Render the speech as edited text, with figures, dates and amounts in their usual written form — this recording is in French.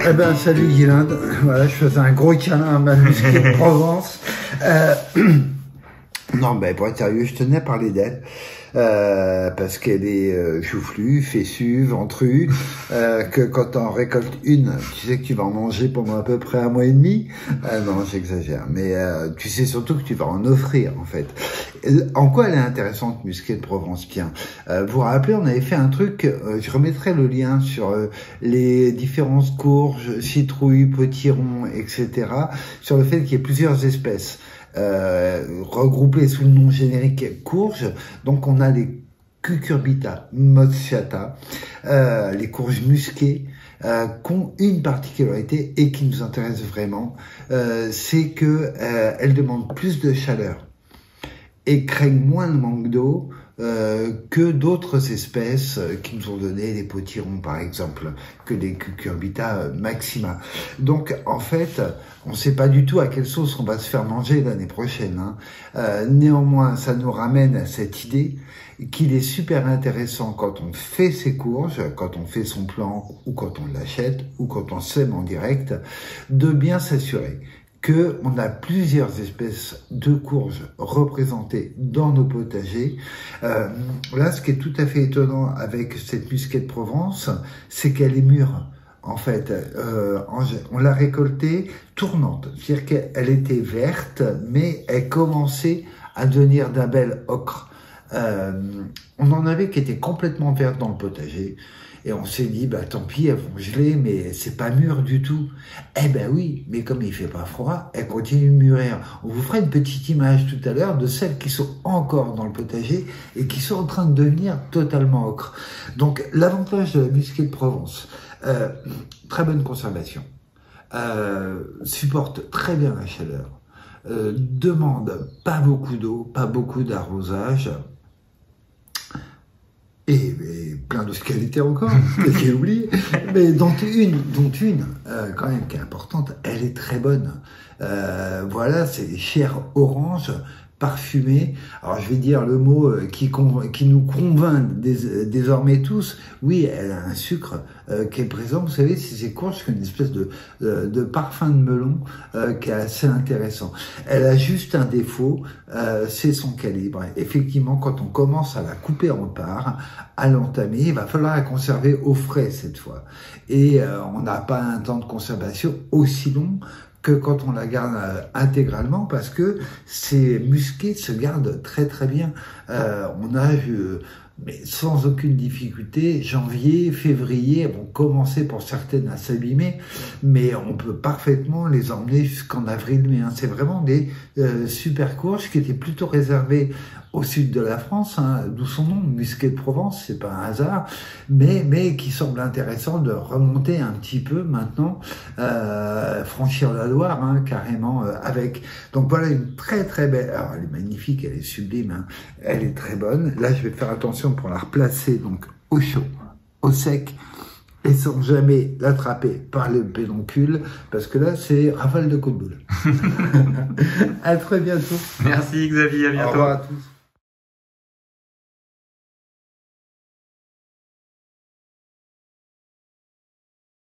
Eh ben, salut Guylaine. Voilà, je faisais un gros câlin à ma musquée de Provence. Non, ben, pour être sérieux, je tenais à parler d'elle. Parce qu'elle est joufflue, fessue, ventrue, que quand on récolte une, tu sais que tu vas en manger pendant à peu près un mois et demi. Non, j'exagère, mais tu sais surtout que tu vas en offrir, en fait. En quoi elle est intéressante, musquée de Provence? Bien, vous vous rappelez, on avait fait un truc, je remettrai le lien sur les différentes courges, citrouilles, potirons, etc., sur le fait qu'il y ait plusieurs espèces. Regroupés sous le nom générique courge. Donc on a les cucurbita mossiata, les courges musquées, qui ont une particularité et qui nous intéresse vraiment, c'est que elles demandent plus de chaleur et craignent moins le manque d'eau que d'autres espèces qui nous ont donné les potirons par exemple, que les cucurbita maxima. Donc en fait, on ne sait pas du tout à quelle sauce on va se faire manger l'année prochaine, hein. Néanmoins, ça nous ramène à cette idée qu'il est super intéressant quand on fait ses courges, quand on fait son plan ou quand on l'achète ou quand on sème en direct, de bien s'assurer que on a plusieurs espèces de courges représentées dans nos potagers. Là, ce qui est tout à fait étonnant avec cette musquée de Provence, c'est qu'elle est mûre. En fait, on l'a récoltée tournante, c'est-à-dire qu'elle était verte, mais elle commençait à devenir d'un bel ocre. On en avait qui étaient complètement vertes dans le potager. Et on s'est dit, bah tant pis, elles vont geler, mais c'est pas mûr du tout. Eh ben oui, mais comme il fait pas froid, elles continuent de mûrir. On vous fera une petite image tout à l'heure de celles qui sont encore dans le potager et qui sont en train de devenir totalement ocre. Donc l'avantage de la musquée de Provence, très bonne conservation, supporte très bien la chaleur, demande pas beaucoup d'eau, pas beaucoup d'arrosage, et plein de qualités encore, que j'ai oublié, mais dont une quand même qui est importante, elle est très bonne. Voilà, c'est des chairs oranges parfumées. Alors je vais dire le mot qui nous convainc désormais tous. Oui, elle a un sucre qui est présent. Vous savez, c'est ces courges qui ont une espèce de parfum de melon qui est assez intéressant. Elle a juste un défaut, c'est son calibre. Effectivement, quand on commence à la couper en parts, à l'entamer, il va falloir la conserver au frais cette fois. Et on n'a pas un temps de conservation aussi long que quand on la garde intégralement, parce que ces musquées se gardent très très bien. On a mais sans aucune difficulté, janvier, février vont commencer pour certaines à s'abîmer, mais on peut parfaitement les emmener jusqu'en avril-mai. Hein. C'est vraiment des super courges qui étaient plutôt réservées au sud de la France, hein, d'où son nom, musquée de Provence, c'est pas un hasard, mais qui semble intéressant de remonter un petit peu maintenant, franchir la Loire, hein, carrément avec. Donc voilà une très très belle. Alors elle est magnifique, elle est sublime, hein, elle est très bonne. Là je vais faire attention pour la replacer donc au chaud, au sec, et sans jamais l'attraper par le pédoncule, parce que là, c'est rafale de coups de boule. À très bientôt. Merci Xavier, à bientôt. Au revoir à tous.